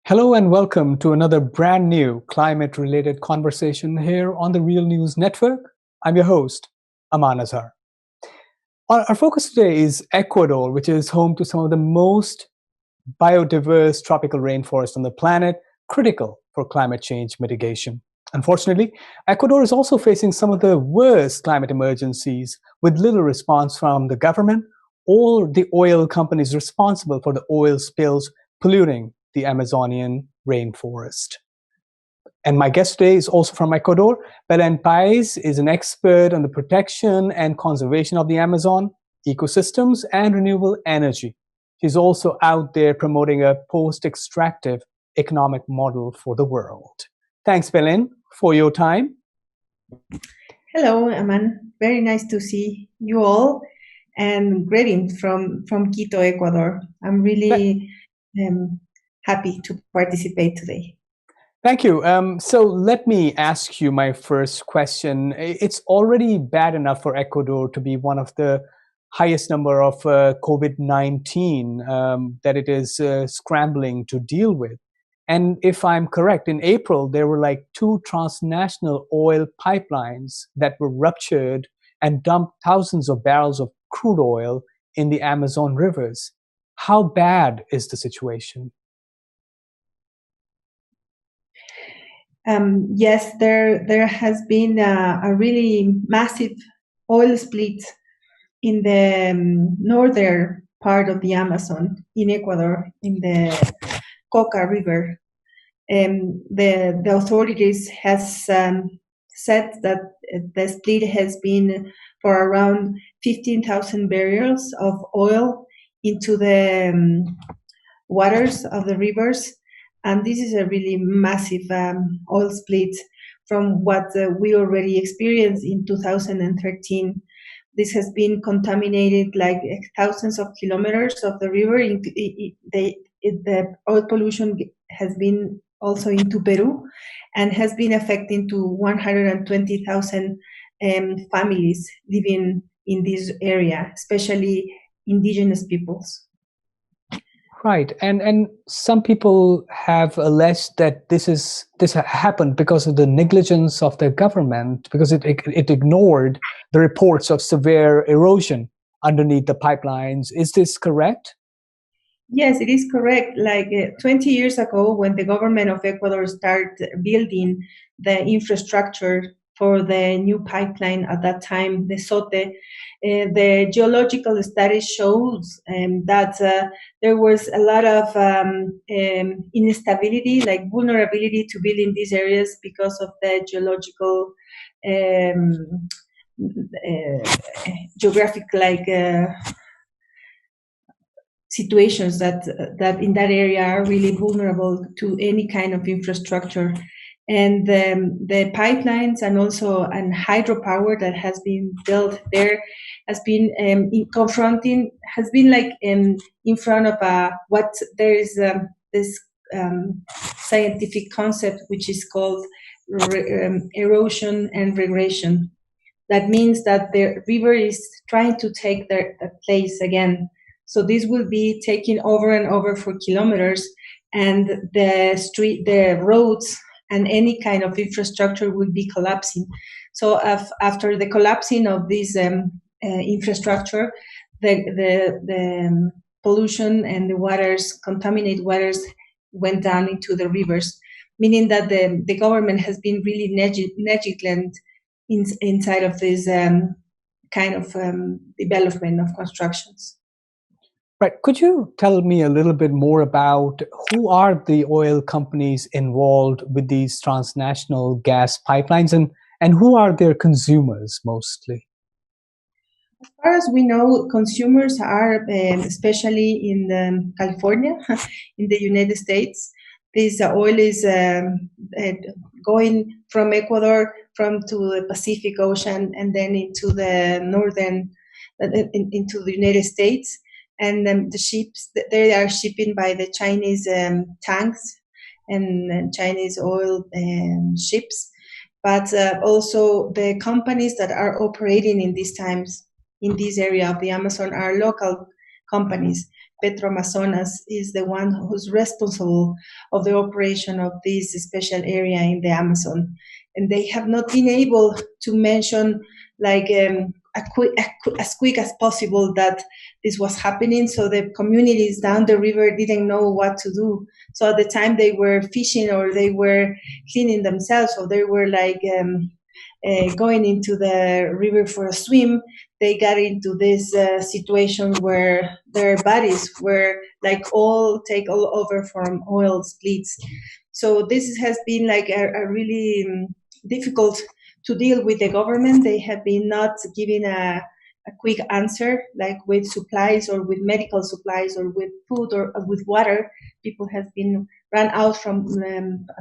Hello and welcome to another brand new climate related conversation here on the Real News Network. I'm your host, Aman Azhar. Our focus today is Ecuador, which is home to some of the most biodiverse tropical rainforests on the planet, critical for climate change mitigation. Unfortunately, Ecuador is also facing some of the worst climate emergencies with little response from the government or the oil companies responsible for the oil spills polluting the Amazonian rainforest. And my guest today is also from Ecuador. Belén Paez is an expert on the protection and conservation of the Amazon, ecosystems, and renewable energy. She's also out there promoting a post-extractive economic model for the world. Thanks, Belén, for your time. Hello, Aman. Very nice to see you all, and greetings from Quito, Ecuador. I'm really happy to participate today. Thank you. So let me ask you my first question. It's already bad enough for Ecuador to be one of the highest number of COVID-19 that it is scrambling to deal with. And if I'm correct, in April, there were like 2 transnational oil pipelines that were ruptured and dumped thousands of barrels of crude oil in the Amazon rivers. How bad is the situation? Yes, there has been a really massive oil split in the northern part of the Amazon in Ecuador, in the Coca River. The authorities has said that the split has been for around 15,000 barrels of oil into the waters of the rivers. And this is a really massive oil split from what we already experienced in 2013. This has been contaminated like thousands of kilometers of the river. The oil pollution has been also into Peru and has been affecting to 120,000 families living in this area, especially indigenous peoples. Right, and some people have alleged that this happened because of the negligence of the government, because it ignored the reports of severe erosion underneath the pipelines. Is this correct? Yes, it is correct. Like 20 years ago, when the government of Ecuador started building the infrastructure for the new pipeline at that time, the SOTE, the geological study shows that there was a lot of instability, like vulnerability to build in these areas because of the geological geographic situations that in that area are really vulnerable to any kind of infrastructure. And the pipelines and also an hydropower that has been built there has been has been like in front of what there is this scientific concept which is called erosion and regression. That means that the river is trying to take their place again. So this will be taking over and over for kilometers, and the roads and any kind of infrastructure will be collapsing. So after the collapsing of this infrastructure, the pollution and the contaminated waters went down into the rivers, meaning that the government has been really negligent inside of this kind of development of constructions. Right. Could you tell me a little bit more about who are the oil companies involved with these transnational gas pipelines, and who are their consumers mostly? As far as we know, consumers are especially in California, in the United States. This oil is going from Ecuador to the Pacific Ocean and then into the northern, into the United States. And the ships, they are shipping by the Chinese tanks and Chinese oil ships, but also the companies that are operating in these times in this area of the Amazon are local companies. Petroamazonas is the one who's responsible of the operation of this special area in the Amazon. And they have not been able to mention like as quick as possible that this was happening. So the communities down the river didn't know what to do. So at the time they were fishing or they were cleaning themselves, or they were like going into the river for a swim, they got into this situation where their bodies were like all over from oil splits. So this has been like a really difficult to deal with the government. They have been not giving a quick answer, like with supplies or with medical supplies or with food or with water. People have been run out from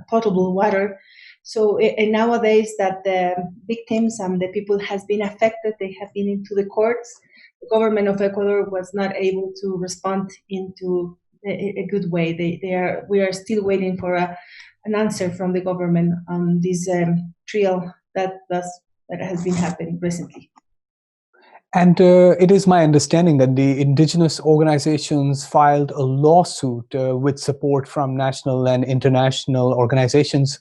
potable water. So and nowadays that the victims and the people has been affected, they have been into the courts. The government of Ecuador was not able to respond into a good way. We are still waiting for an answer from the government on this trial that has been happening recently. And it is my understanding that the indigenous organizations filed a lawsuit with support from national and international organizations.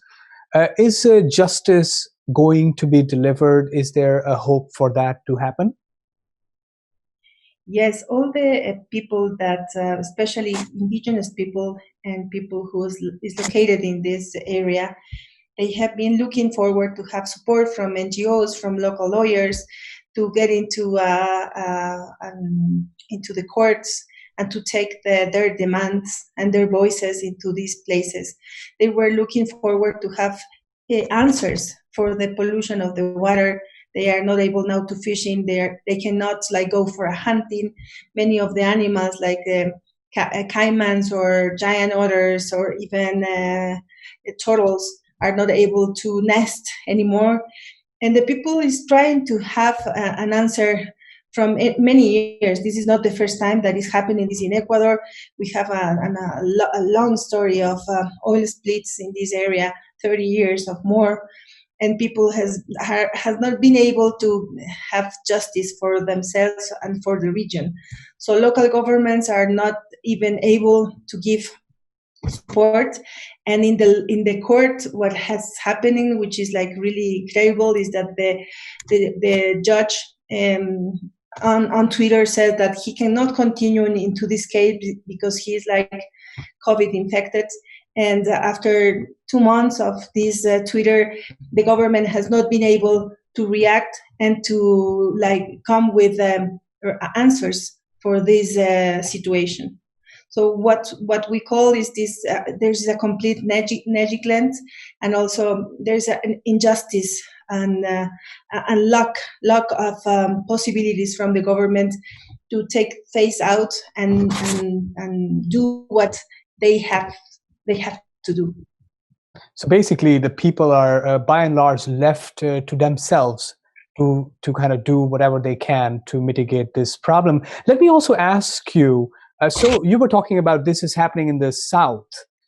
Is justice going to be delivered? Is there a hope for that to happen? Yes, all the people that, especially indigenous people and people who is located in this area, they have been looking forward to have support from NGOs, from local lawyers, to get into the courts and to take their demands and their voices into these places. They were looking forward to have answers for the pollution of the water. They are not able now to fishing. They cannot like go for a hunting. Many of the animals like caimans or giant otters or even turtles are not able to nest anymore. And the people is trying to have an answer from many years. This is not the first time that is happening this in Ecuador. We have a long story of oil splits in this area, 30 years of more, and people has not been able to have justice for themselves and for the region. So local governments are not even able to give support. And in the court, what has happening, which is like really incredible, is that the judge on Twitter said that he cannot continue into this case because he is like COVID infected. And after 2 months of this Twitter, the government has not been able to react and to like come with answers for this situation. So what we call is this, there's a complete negligence, and also there's an injustice and lack of possibilities from the government to take face out and do what they have to do. So basically, the people are by and large left to themselves to kind of do whatever they can to mitigate this problem. Let me also ask you, so you were talking about this is happening in the south.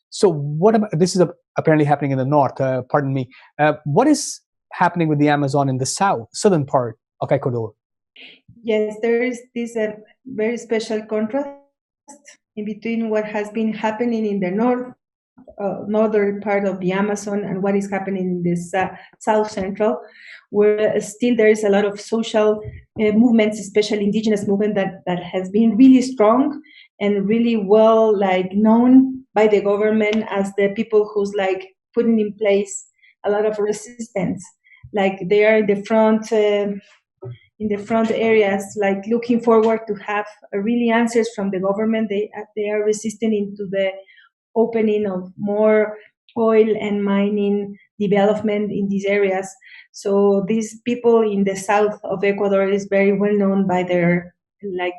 So what about, this is apparently happening in the north, pardon me. What is happening with the Amazon in the southern part of Ecuador? Yes, there is this very special contrast in between what has been happening in the northern part of the Amazon and what is happening in this south central, where still there is a lot of social movements, especially indigenous movement that has been really strong and really well like known by the government as the people who's like putting in place a lot of resistance. Like they are in the front areas, like looking forward to have really answers from the government. They are resisting into the opening of more oil and mining development in these areas. So these people in the south of Ecuador is very well known by their like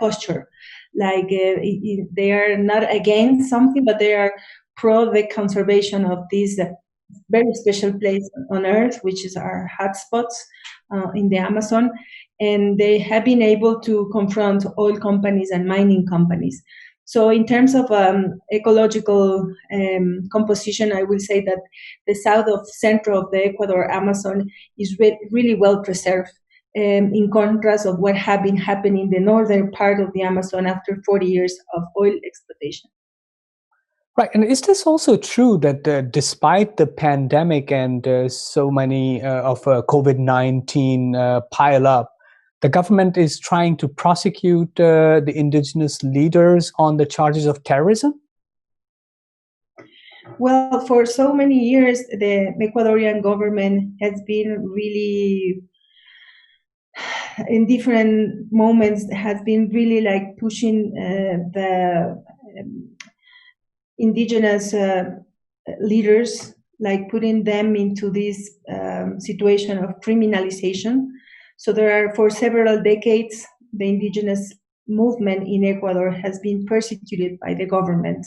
posture. Like they are not against something, but they are pro the conservation of this very special place on earth, which is our hotspots in the Amazon. And they have been able to confront oil companies and mining companies. So in terms of ecological composition, I will say that the south of center of the Ecuador Amazon is really well preserved. in contrast of what had been happening in the northern part of the Amazon after 40 years of oil exploitation. Right. And is this also true that despite the pandemic and so many of COVID-19 pile up, the government is trying to prosecute the indigenous leaders on the charges of terrorism? Well, for so many years, the Ecuadorian government has been really, in different moments, has been really like pushing the indigenous leaders, like putting them into this situation of criminalization. So there are, for several decades, the indigenous movement in Ecuador has been persecuted by the government,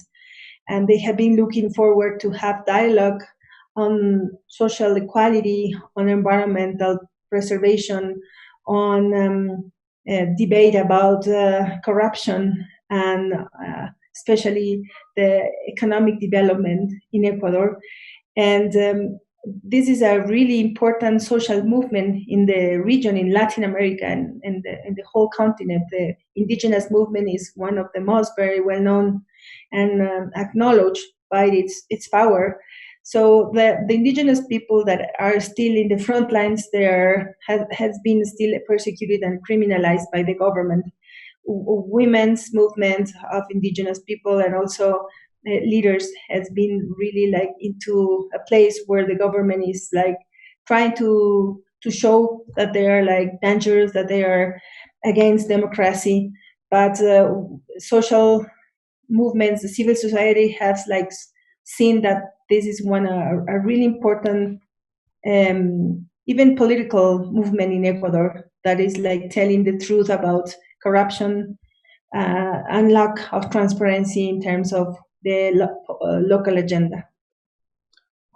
and they have been looking forward to have dialogue on social equality, on environmental preservation, on debate about corruption, and especially the economic development in Ecuador. And this is a really important social movement in the region, in Latin America, and in the whole continent. The indigenous movement is one of the most very well known and acknowledged by its power. So the indigenous people that are still in the front lines there has been still persecuted and criminalized by the government. Women's movement of indigenous people and also leaders has been really like into a place where the government is like trying to show that they are like dangerous, that they are against democracy. But social movements, the civil society has like seen that this is a really important even political movement in Ecuador that is like telling the truth about corruption and lack of transparency in terms of the local agenda.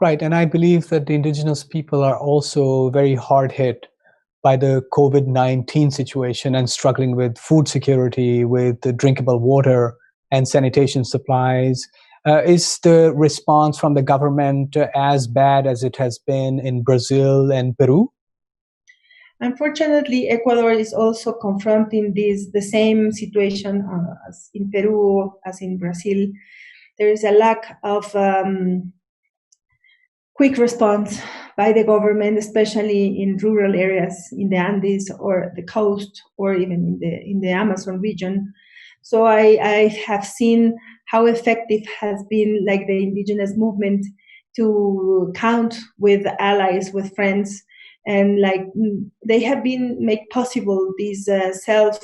Right. And I believe that the indigenous people are also very hard hit by the COVID-19 situation and struggling with food security, with drinkable water and sanitation supplies. Is the response from the government as bad as it has been in Brazil and Peru? Unfortunately, Ecuador is also confronting the same situation as in Peru, as in Brazil. There is a lack of quick response by the government, especially in rural areas in the Andes or the coast, or even in the Amazon region. So I have seen how effective has been like the indigenous movement to count with allies, with friends, and like they have been make possible these self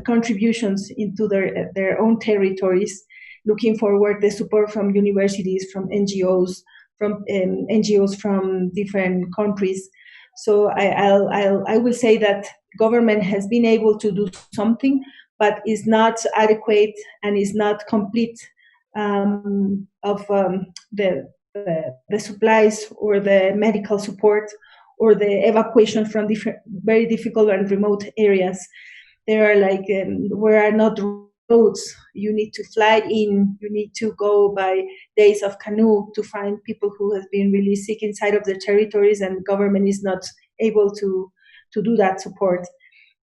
contributions into their own territories, looking forward the support from universities, from NGOs, from NGOs from different countries. So I will say that government has been able to do something, but is not adequate and is not complete of the supplies or the medical support or the evacuation from different very difficult and remote areas. There are like where are not roads. You need to fly in. You need to go by days of canoe to find people who have been really sick inside of their territories, and government is not able to do that support.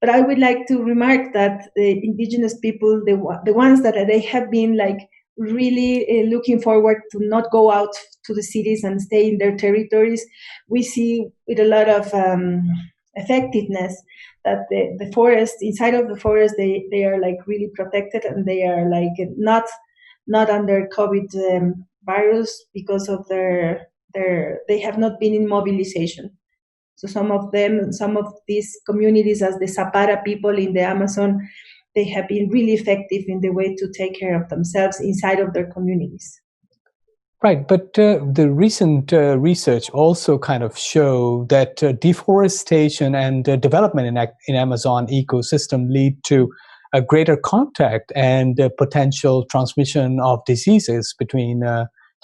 But I would like to remark that the indigenous people, the ones that they have been like really looking forward to not go out to the cities and stay in their territories, we see with a lot of effectiveness that the forest, inside of the forest, they are like really protected, and they are like not under COVID virus because of they have not been in mobilization. So some of these communities, as the Zapara people in the Amazon, they have been really effective in the way to take care of themselves inside of their communities. Right, but the recent research also kind of show that deforestation and development in Amazon ecosystem lead to a greater contact and potential transmission of diseases between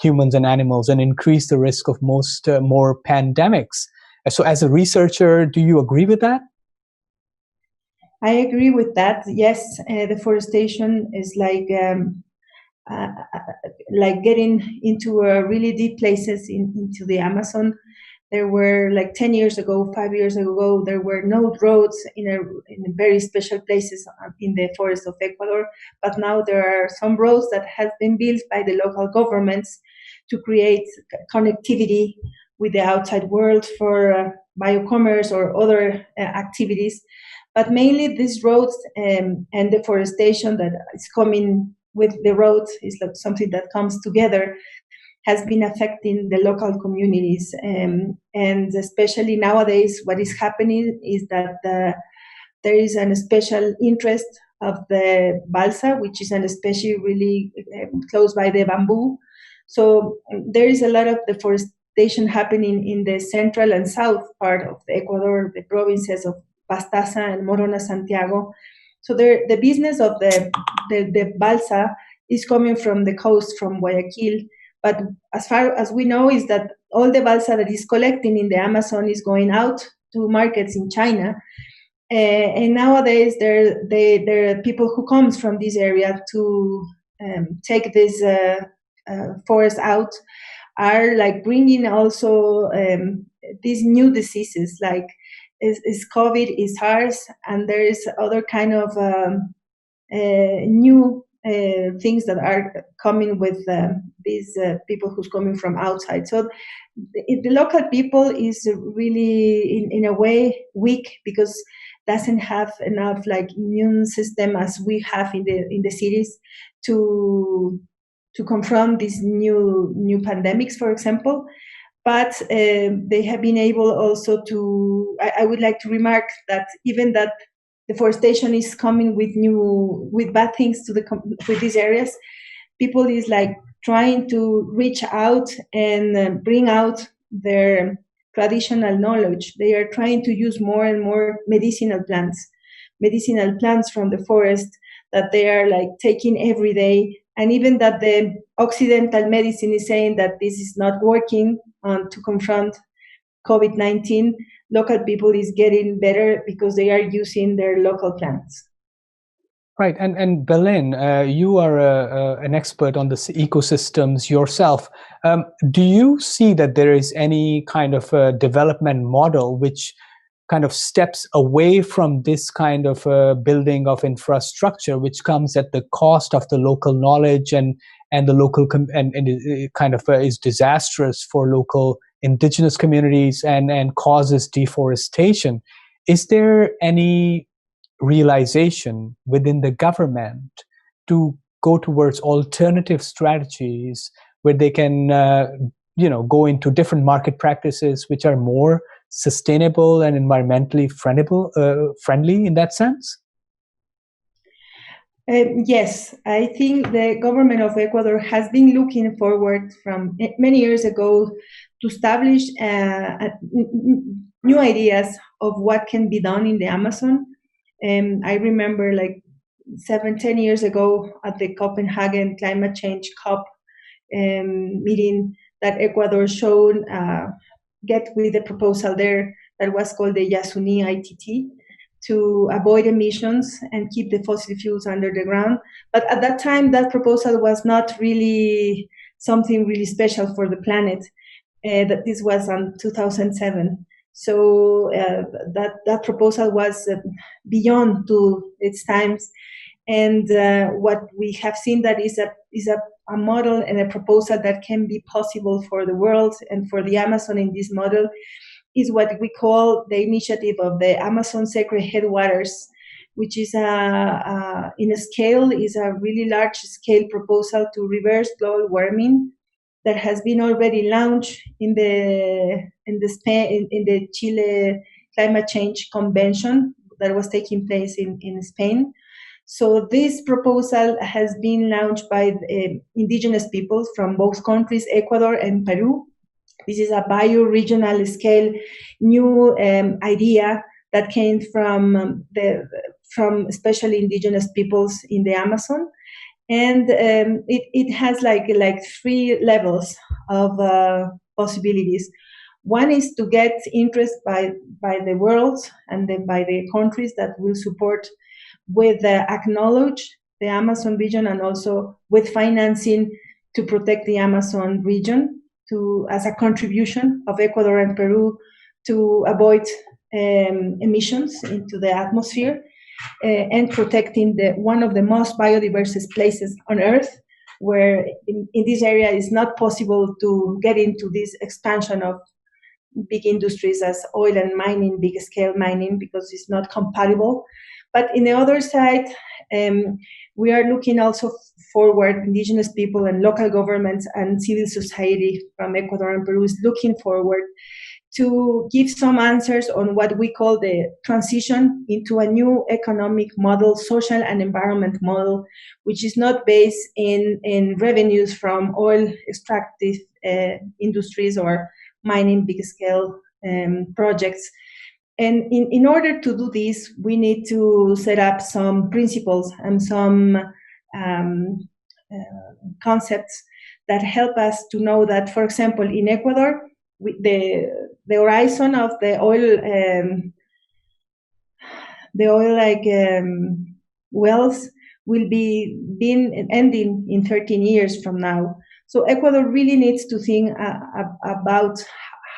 humans and animals, and increase the risk of more pandemics. So as a researcher, do you agree with that? I agree with that. Yes, deforestation is like getting into really deep places into the Amazon. There were like 10 years ago, 5 years ago, there were no roads in very special places in the forest of Ecuador. But now there are some roads that have been built by the local governments to create connectivity with the outside world for biocommerce or other activities. But mainly these roads and deforestation that is coming with the roads is like something that comes together, has been affecting the local communities. And especially nowadays, what is happening is that there is a special interest of the balsa, which is an species really close by the bamboo. So there is a lot of deforestation happening in the central and south part of Ecuador, the provinces of Pastaza and Morona Santiago. So the business of the balsa is coming from the coast, from Guayaquil. But as far as we know is that all the balsa that is collecting in the Amazon is going out to markets in China. And nowadays there are people who comes from this area to take this forest out, are like bringing also these new diseases like is COVID, is SARS, and there is other kind of new things that are coming with these people who's coming from outside. So the local people is really in a way weak because doesn't have enough like immune system as we have in the cities to confront these new pandemics, for example. But they have been able also to. I would like to remark that even that deforestation is coming with bad things to with these areas, people is like trying to reach out and bring out their traditional knowledge. They are trying to use more and more medicinal plants from the forest that they are like taking every day. And even that the Occidental medicine is saying that this is not working to confront COVID-19, local people is getting better because they are using their local plants. Right, and Belen, you are an expert on this ecosystems yourself. Do you see that there is any kind of a development model which kind of steps away from this kind of building of infrastructure, which comes at the cost of the local knowledge and the local and it kind of is disastrous for local indigenous communities and causes deforestation? Is there any realization within the government to go towards alternative strategies where they can go into different market practices which are more sustainable and environmentally friendly in that sense? Yes, I think the government of Ecuador has been looking forward from many years ago to establish new ideas of what can be done in the Amazon. I remember like 10 years ago at the Copenhagen Climate Change COP meeting that Ecuador showed, get with the proposal there that was called the Yasuni ITT to avoid emissions and keep the fossil fuels under the ground. But at that time, that proposal was not really something really special for the planet. That this was in 2007. So that proposal was beyond to its times, and what we have seen that is a model and a proposal that can be possible for the world and for the Amazon. In this model is what we call the initiative of the Amazon Sacred Headwaters, which is in a scale is a really large scale proposal to reverse global warming that has been already launched in the Chile Climate Change Convention that was taking place in Spain. So this proposal has been launched by indigenous peoples from both countries, Ecuador and Peru. This is a bioregional scale new idea that came from especially indigenous peoples in the Amazon. And it has like 3 levels of possibilities. One is to get interest by the world and then by the countries that will support with acknowledge the Amazon region and also with financing to protect the Amazon region. as a contribution of Ecuador and Peru to avoid emissions into the atmosphere and protecting one of the most biodiverse places on Earth, where in this area it's not possible to get into this expansion of big industries as oil and mining, big scale mining, because it's not compatible. But in the other side, we are looking also forward, indigenous people and local governments and civil society from Ecuador and Peru is looking forward to give some answers on what we call the transition into a new economic model, social and environment model, which is not based in revenues from oil extractive industries or mining big scale projects. And in order to do this, we need to set up some principles and some concepts that help us to know that, for example, in Ecuador, the horizon of the oil wells will be ending in 13 years from now. So Ecuador really needs to think about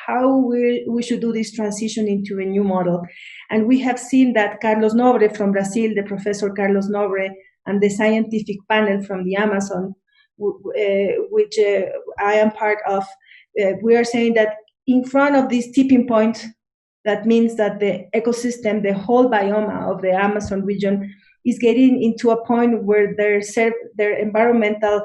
how we should do this transition into a new model. And we have seen that Carlos Nobre from Brazil, the Professor Carlos Nobre, and the scientific panel from the Amazon, which I am part of, we are saying that in front of this tipping point, that means that the ecosystem, the whole biome of the Amazon region is getting into a point where their environmental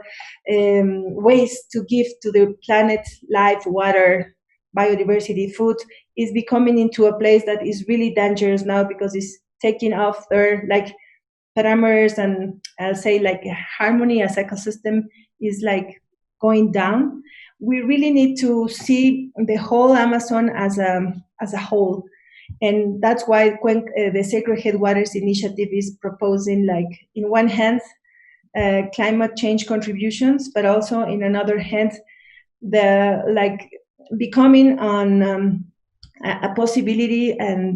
ways to give to the planet life, water, biodiversity, food is becoming into a place that is really dangerous now because it's taking off their like parameters, and I'll say like harmony as ecosystem is like going down. We really need to see the whole Amazon as a whole. And that's why the Sacred Headwaters Initiative is proposing, like, in one hand, climate change contributions, but also in another hand, the like becoming on a possibility and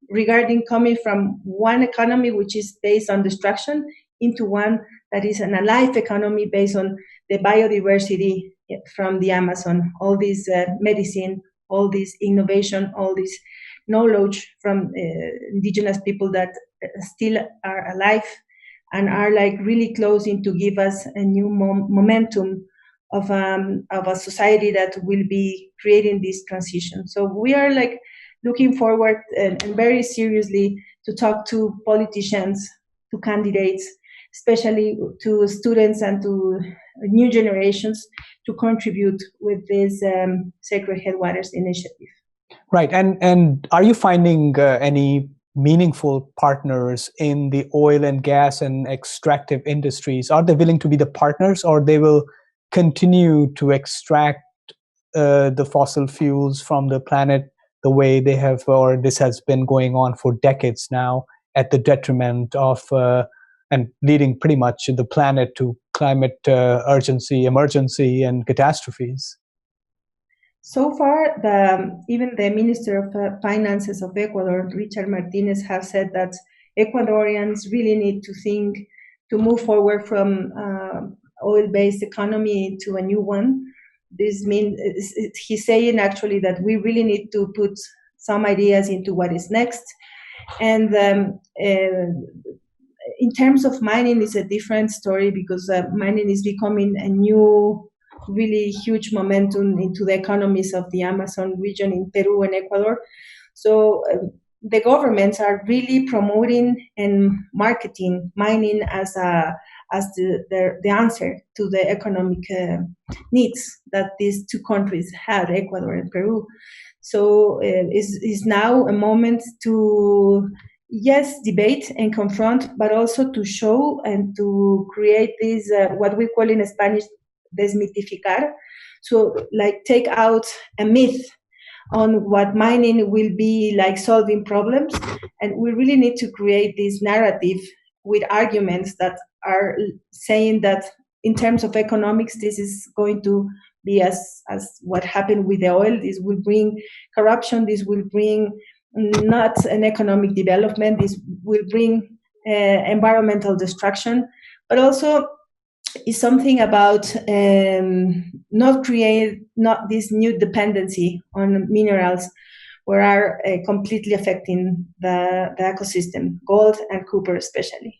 regarding coming from one economy which is based on destruction into one that is an alive economy based on the biodiversity from the Amazon, all this medicine, all this innovation, all this knowledge from indigenous people that still are alive and are like really closing to give us a new momentum of a society that will be creating this transition. So we are like looking forward and very seriously to talk to politicians, to candidates, especially to students and to new generations to contribute with this Sacred Headwaters Initiative. Right. And are you finding any meaningful partners in the oil and gas and extractive industries? Are they willing to be the partners, or they will continue to extract the fossil fuels from the planet the way they have, or this has been going on for decades now, at the detriment of and leading pretty much the planet to climate urgency, emergency, and catastrophes? So far, even the Minister of Finances of Ecuador, Richard Martinez, has said that Ecuadorians really need to think to move forward from oil-based economy to a new one. This means he's saying actually that we really need to put some ideas into what is next. And in terms of mining, it's a different story because mining is becoming a new, really huge momentum into the economies of the Amazon region in Peru and Ecuador. So the governments are really promoting and marketing mining as the answer to the economic needs that these two countries had, Ecuador and Peru. So is now a moment to, yes, debate and confront, but also to show and to create this, what we call in Spanish, desmitificar. So like take out a myth on what mining will be like solving problems. And we really need to create this narrative with arguments that are saying that in terms of economics, this is going to be as what happened with the oil. This will bring corruption. This will bring not an economic development. This will bring environmental destruction, but also is something about not this new dependency on minerals, where are completely affecting the ecosystem, gold and copper especially.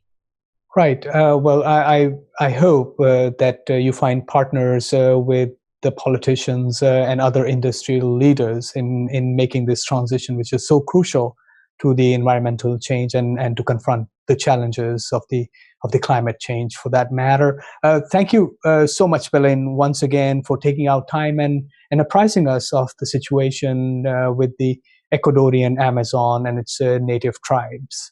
Right. Well, I hope that you find partners with the politicians and other industrial leaders in making this transition, which is so crucial to the environmental change and to confront the challenges of the climate change, for that matter. Thank you so much, Belen, once again for taking out time and apprising us of the situation with the Ecuadorian Amazon and its native tribes.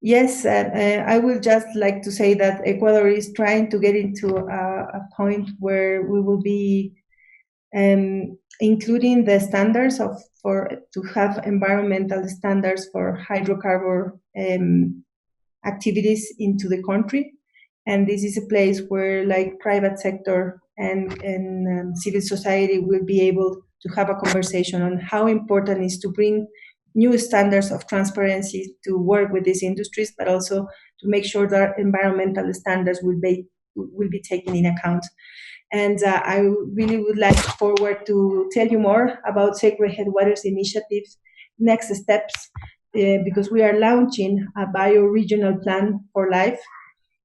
Yes, I would just like to say that Ecuador is trying to get into a point where we will be including the standards to have environmental standards for hydrocarbon activities into the country, and this is a place where like private sector and civil society will be able to have a conversation on how important it is to bring new standards of transparency to work with these industries, but also to make sure that environmental standards will be taken in account. And I really would like forward to tell you more about Sacred Headwaters Initiative next steps, because we are launching a bioregional plan for life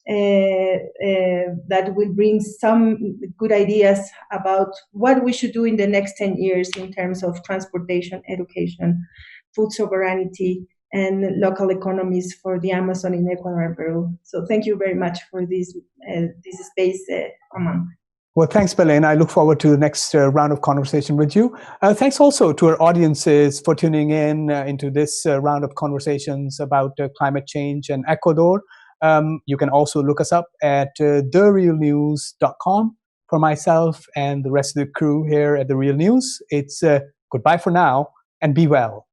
that will bring some good ideas about what we should do in the next 10 years in terms of transportation, education, food sovereignty, and local economies for the Amazon in Ecuador and Peru. So thank you very much for this space, Aman. Well, thanks, Belen. I look forward to the next round of conversation with you. Thanks also to our audiences for tuning in into this round of conversations about climate change in Ecuador. You can also look us up at therealnews.com. For myself and the rest of the crew here at The Real News, it's goodbye for now and be well.